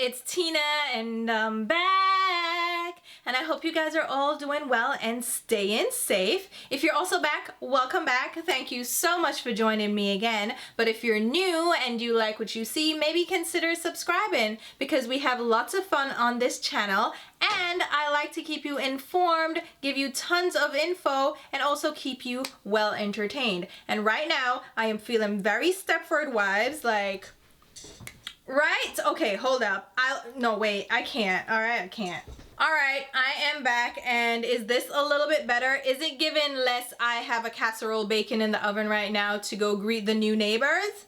it's Tina and I'm back, and I hope you guys are all doing well and staying safe. If you're also back, welcome back. Thank you so much for joining me again. But if you're new and you like what you see, maybe consider subscribing, because we have lots of fun on this channel and I like to keep you informed, give you tons of info, and also keep you well entertained. And right now I am feeling very Stepford Wives, like, right? Okay, hold up. No, wait, I can't. All right, I can't. All right, I am back, and is this a little bit better? Is it given less I have a casserole baking in the oven right now to go greet the new neighbors?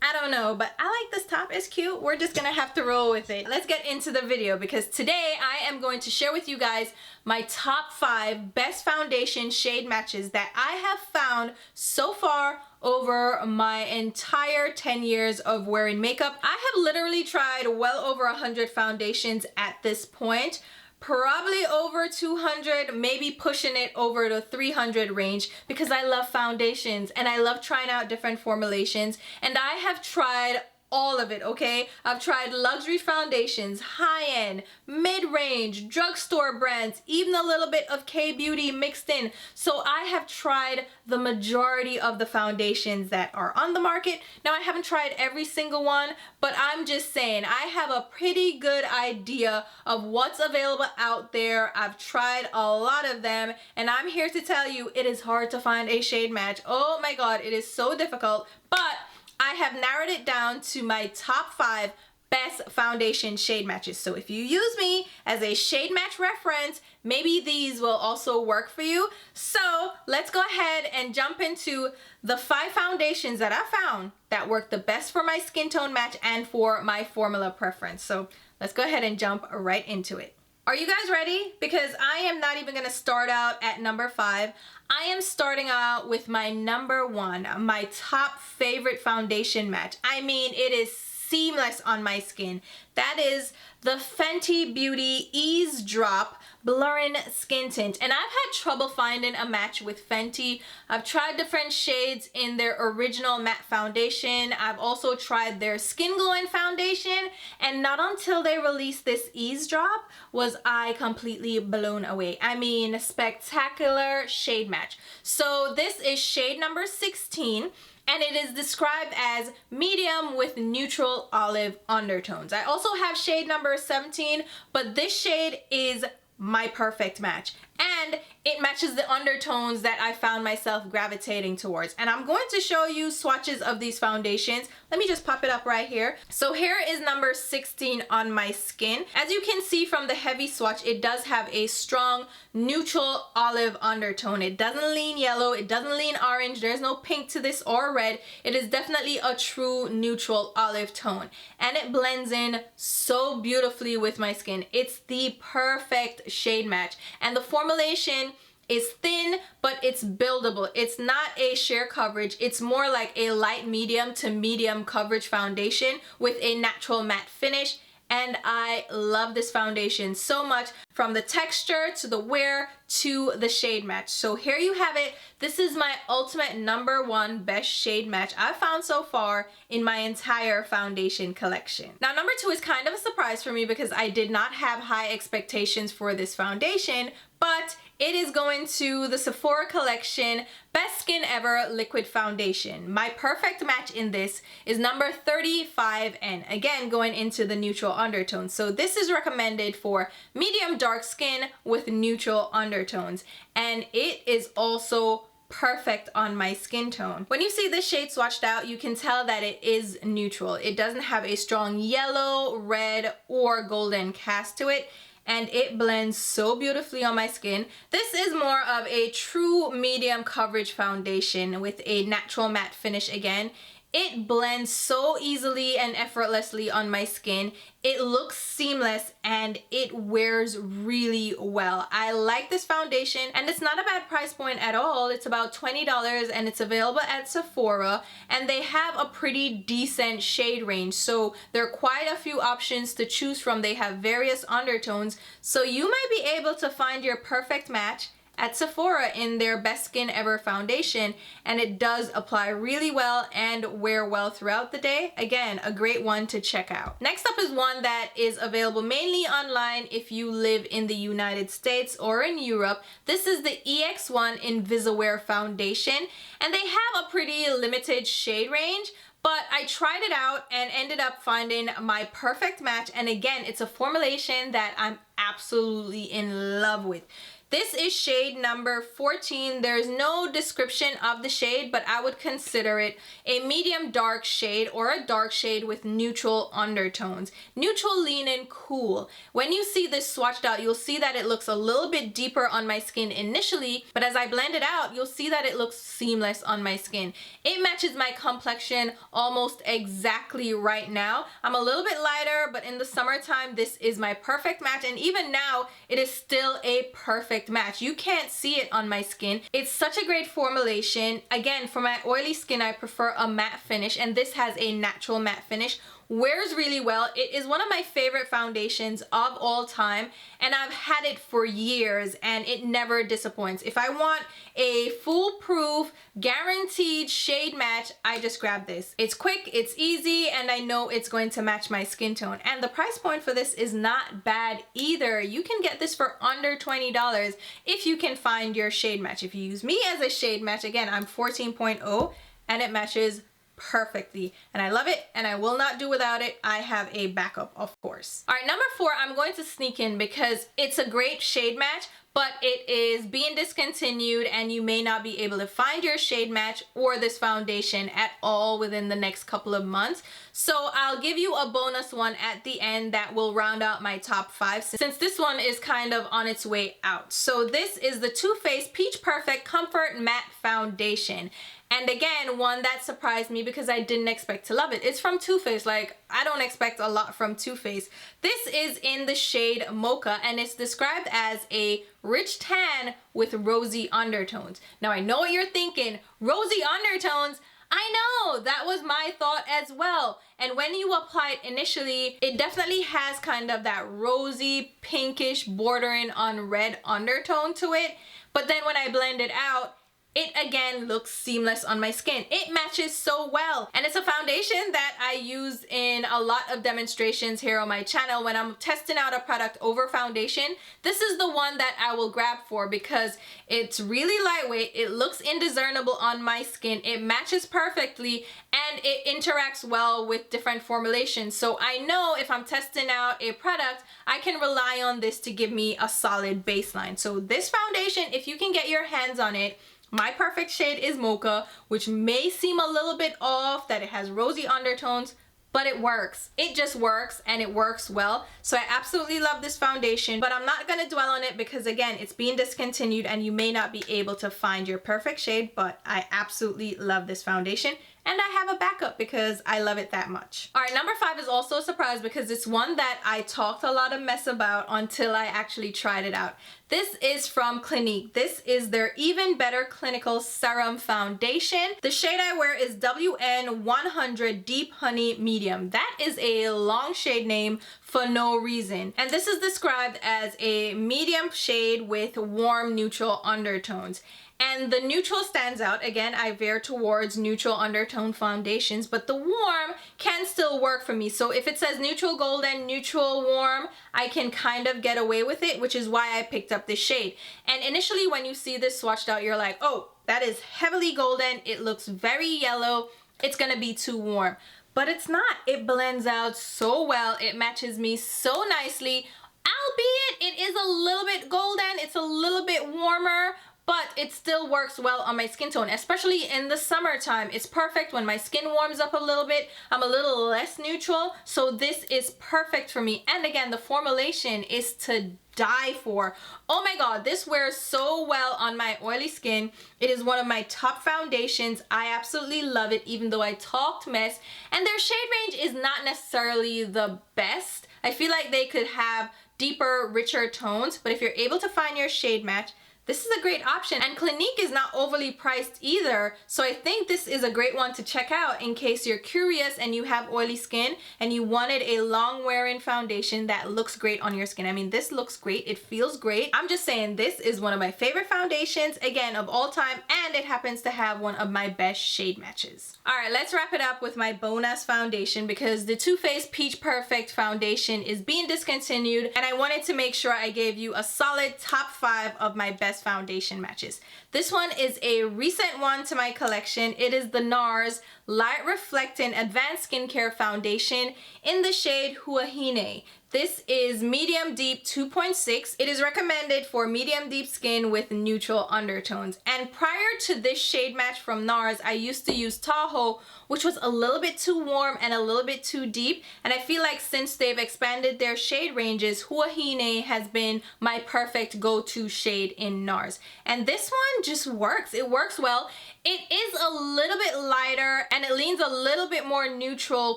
I don't know, but I like this top. It's cute. We're just gonna have to roll with it. Let's get into the video, because today I am going to share with you guys my top 5 best foundation shade matches that I have found so far over my entire 10 years of wearing makeup. I have literally tried well over 100 foundations at this point. Probably over 200, maybe pushing it over the 300 range, because I love foundations and I love trying out different formulations, and I have tried all of it, okay? I've tried luxury foundations, high-end, mid-range, drugstore brands, even a little bit of K-beauty mixed in. So I have tried the majority of the foundations that are on the market. Now, I haven't tried every single one, but I'm just saying I have a pretty good idea of what's available out there. I've tried a lot of them, and I'm here to tell you it is hard to find a shade match. Oh my God, it is so difficult, but I have narrowed it down to my top 5 best foundation shade matches. So if you use me as a shade match reference, maybe these will also work for you. So let's go ahead and jump into the 5 foundations that I found that work the best for my skin tone match and for my formula preference. So let's go ahead and jump right into it. Are you guys ready? Because I am not even gonna start out at number 5. I am starting out with my number 1, my top favorite foundation match. I mean, it is seamless on my skin. That is the Fenty Beauty Eaze Drop Blurring Skin Tint. And I've had trouble finding a match with Fenty. I've tried different shades in their original matte foundation. I've also tried their skin glowing foundation, and not until they released this Eaze Drop was I completely blown away. I mean, spectacular shade match. So this is shade number 16. And it is described as medium with neutral olive undertones. I also have shade number 17, but this shade is my perfect match. And it matches the undertones that I found myself gravitating towards. And I'm going to show you swatches of these foundations. Let me just pop it up right here. So here is number 16 on my skin. As you can see from the heavy swatch, it does have a strong neutral olive undertone. It doesn't lean yellow, it doesn't lean orange, there's no pink to this or red. It is definitely a true neutral olive tone. And it blends in so beautifully with my skin. It's the perfect shade match. And the formulation is thin, but it's buildable. It's not a sheer coverage. It's more like a light medium to medium coverage foundation with a natural matte finish. And I love this foundation so much, from the texture to the wear to the shade match. So here you have it. This is my ultimate number 1 best shade match I've found so far in my entire foundation collection. Now, number 2 is kind of a surprise for me, because I did not have high expectations for this foundation, but it is going to the Sephora collection Best Skin Ever Liquid Foundation. My perfect match in this is number 35N, again going into the neutral undertones. So this is recommended for medium dark skin with neutral undertones, and it is also perfect on my skin tone. When you see this shade swatched out, you can tell that it is neutral. It doesn't have a strong yellow, red, or golden cast to it, and it blends so beautifully on my skin. This is more of a true medium coverage foundation with a natural matte finish again. It blends so easily and effortlessly on my skin. It looks seamless and it wears really well. I like this foundation, and it's not a bad price point at all. It's about $20 and it's available at Sephora, and they have a pretty decent shade range. So there are quite a few options to choose from. They have various undertones, so you might be able to find your perfect match at Sephora in their Best Skin Ever foundation, and it does apply really well and wear well throughout the day. Again, a great one to check out. Next up is one that is available mainly online if you live in the United States or in Europe. This is the EX1 Invisiwear foundation, and they have a pretty limited shade range, but I tried it out and ended up finding my perfect match. And again, it's a formulation that I'm absolutely in love with. This is shade number 14. There's no description of the shade, but I would consider it a medium dark shade or a dark shade with neutral undertones. Neutral, lean, and cool. When you see this swatched out, you'll see that it looks a little bit deeper on my skin initially, but as I blend it out, you'll see that it looks seamless on my skin. It matches my complexion almost exactly right now. I'm a little bit lighter, but in the summertime, this is my perfect match, and even now, it is still a perfect match. You can't see it on my skin. It's such a great formulation. Again, for my oily skin, I prefer a matte finish, and this has a natural matte finish. Wears really well. It is one of my favorite foundations of all time, and I've had it for years and it never disappoints. If I want a foolproof, guaranteed shade match, I just grab this. It's quick, it's easy, and I know it's going to match my skin tone. And the price point for this is not bad either. You can get this for under $20 if you can find your shade match. If you use me as a shade match, again, I'm 14.0 and it matches perfectly, and I love it, and I will not do without it. I have a backup, of course. All right, number 4, I'm going to sneak in because it's a great shade match, but it is being discontinued and you may not be able to find your shade match or this foundation at all within the next couple of months. So I'll give you a bonus one at the end that will round out my top 5 since this one is kind of on its way out. So this is the Too Faced Peach Perfect Comfort Matte Foundation. And again, one that surprised me because I didn't expect to love it. It's from Too Faced. Like, I don't expect a lot from Too Faced. This is in the shade Mocha, and it's described as a rich tan with rosy undertones. Now, I know what you're thinking. Rosy undertones? I know, that was my thought as well. And when you apply it initially, it definitely has kind of that rosy, pinkish, bordering on red undertone to it. But then when I blend it out, it again looks seamless on my skin. It matches so well. And it's a foundation that I use in a lot of demonstrations here on my channel when I'm testing out a product over foundation. This is the one that I will grab for because it's really lightweight, it looks indiscernible on my skin, it matches perfectly, and it interacts well with different formulations. So I know if I'm testing out a product, I can rely on this to give me a solid baseline. So this foundation, if you can get your hands on it, my perfect shade is Mocha, which may seem a little bit off that it has rosy undertones, but it works. It just works, and it works well. So I absolutely love this foundation, but I'm not gonna dwell on it because again, it's being discontinued and you may not be able to find your perfect shade, but I absolutely love this foundation. And I have a backup because I love it that much. All right, number 5 is also a surprise because it's one that I talked a lot of mess about until I actually tried it out. This is from Clinique. This is their Even Better Clinical Serum Foundation. The shade I wear is WN100 Deep Honey Medium. That is a long shade name for no reason. And this is described as a medium shade with warm neutral undertones. And the neutral stands out. Again, I veer towards neutral undertone foundations, but the warm can still work for me. So if it says neutral golden, neutral warm, I can kind of get away with it, which is why I picked up this shade. And initially when you see this swatched out, you're like, oh, that is heavily golden. It looks very yellow. It's gonna be too warm. But it's not. It blends out so well. It matches me so nicely. Albeit it is a little bit golden, it's a little bit warmer, but it still works well on my skin tone, especially in the summertime. It's perfect when my skin warms up a little bit. I'm a little less neutral, so this is perfect for me. And again, the formulation is to die for. Oh my god, this wears so well on my oily skin. It is one of my top foundations. I absolutely love it, even though I talked mess. And their shade range is not necessarily the best. I feel like they could have deeper, richer tones, but if you're able to find your shade match, this is a great option. And Clinique is not overly priced either, so I think this is a great one to check out in case you're curious and you have oily skin and you wanted a long wearing foundation that looks great on your skin. I mean, this looks great, it feels great. I'm just saying, this is one of my favorite foundations, again, of all time, and it happens to have one of my best shade matches. All right, let's wrap it up with my bonus foundation, because the Too Faced Peach Perfect foundation is being discontinued, and I wanted to make sure I gave you a solid top 5 of my best foundation matches. This one is a recent one to my collection. It is the NARS Light Reflecting Advanced Skincare Foundation in the shade Huahine. This is medium deep 2.6. It is recommended for medium deep skin with neutral undertones. And prior to this shade match from NARS, I used to use Tahoe, which was a little bit too warm and a little bit too deep. And I feel like since they've expanded their shade ranges, Huahine has been my perfect go-to shade in NARS. And this one just works. It works well. It is a little bit lighter and it leans a little bit more neutral,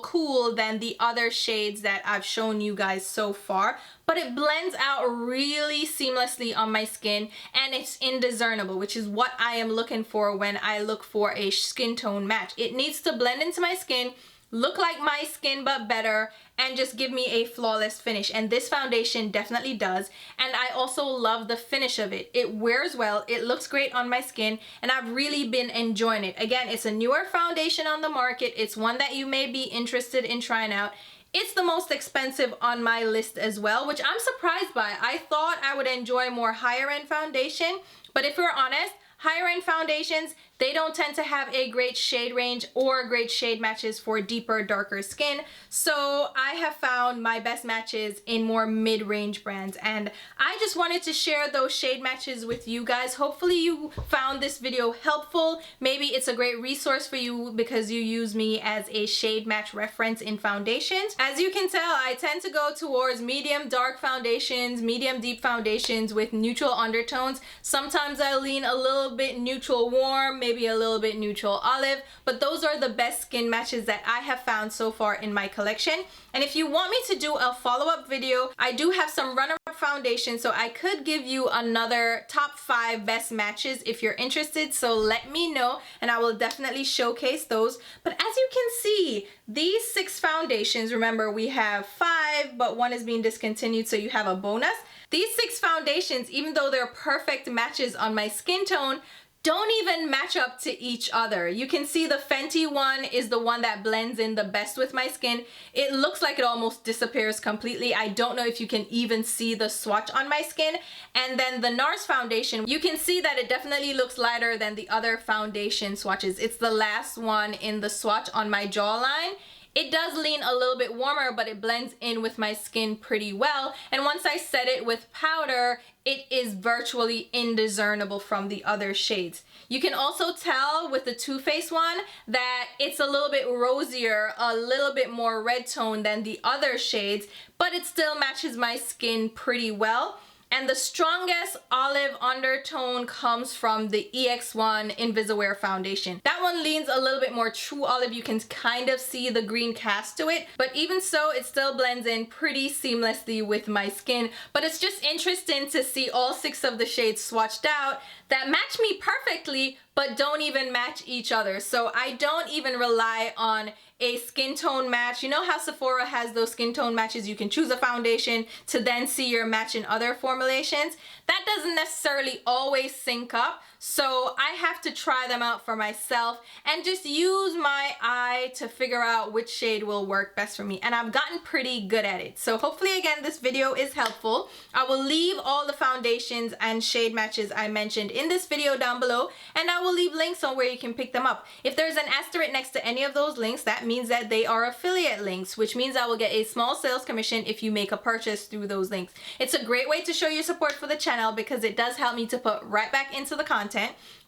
cool than the other shades that I've shown you guys so far, but it blends out really seamlessly on my skin and it's indiscernible, which is what I am looking for when I look for a skin tone match. It needs to blend into my skin, look like my skin but better, and just give me a flawless finish. And this foundation definitely does. And I also love the finish of it. It wears well, it looks great on my skin, and I've really been enjoying it. Again, it's a newer foundation on the market. It's one that you may be interested in trying out. It's the most expensive on my list as well, which I'm surprised by. I thought I would enjoy more higher end foundation, but if we're honest, higher end foundations, they don't tend to have a great shade range or great shade matches for deeper, darker skin. So I have found my best matches in more mid-range brands, and I just wanted to share those shade matches with you guys. Hopefully you found this video helpful. Maybe it's a great resource for you because you use me as a shade match reference in foundations. As you can tell, I tend to go towards medium dark foundations, medium deep foundations with neutral undertones. Sometimes I lean a little bit neutral warm, maybe a little bit neutral olive, but those are the best skin matches that I have found so far in my collection. And if you want me to do a follow-up video, I do have some runner-up foundations, so I could give you another top 5 best matches if you're interested. So let me know and I will definitely showcase those. But as you can see, these 6 foundations, remember we have 5 but one is being discontinued, so you have a bonus. These 6 foundations, even though they're perfect matches on my skin tone, don't even match up to each other. You can see the Fenty one is the one that blends in the best with my skin. It looks like it almost disappears completely. I don't know if you can even see the swatch on my skin. And then the NARS foundation, you can see that it definitely looks lighter than the other foundation swatches. It's the last one in the swatch on my jawline. It does lean a little bit warmer, but it blends in with my skin pretty well. And once I set it with powder, it is virtually indiscernible from the other shades. You can also tell with the Too Faced one that it's a little bit rosier, a little bit more red tone than the other shades, but it still matches my skin pretty well. And the strongest olive undertone comes from the EX1 Invisiwear foundation. That one leans a little bit more true olive. You can kind of see the green cast to it, but even so, it still blends in pretty seamlessly with my skin. But it's just interesting to see all 6 of the shades swatched out that match me perfectly, but don't even match each other. So I don't even rely on a skin tone match. You know how Sephora has those skin tone matches? You can choose a foundation to then see your match in other formulations. That doesn't necessarily always sync up. So I have to try them out for myself and just use my eye to figure out which shade will work best for me. And I've gotten pretty good at it. So hopefully, again, this video is helpful. I will leave all the foundations and shade matches I mentioned in this video down below, and I will leave links on where you can pick them up. If there's an asterisk next to any of those links, that means that they are affiliate links, which means I will get a small sales commission if you make a purchase through those links. It's a great way to show your support for the channel because it does help me to put right back into the content.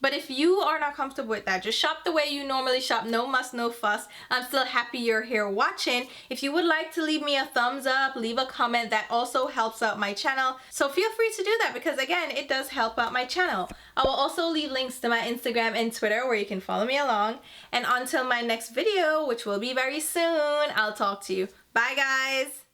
But if you are not comfortable with that, just shop the way you normally shop. No muss, no fuss. I'm still happy you're here watching. If you would like to leave me a thumbs up, leave a comment, that also helps out my channel. So feel free to do that because, again, it does help out my channel. I will also leave links to my Instagram and Twitter where you can follow me along. And until my next video, which will be very soon, I'll talk to you. Bye, guys.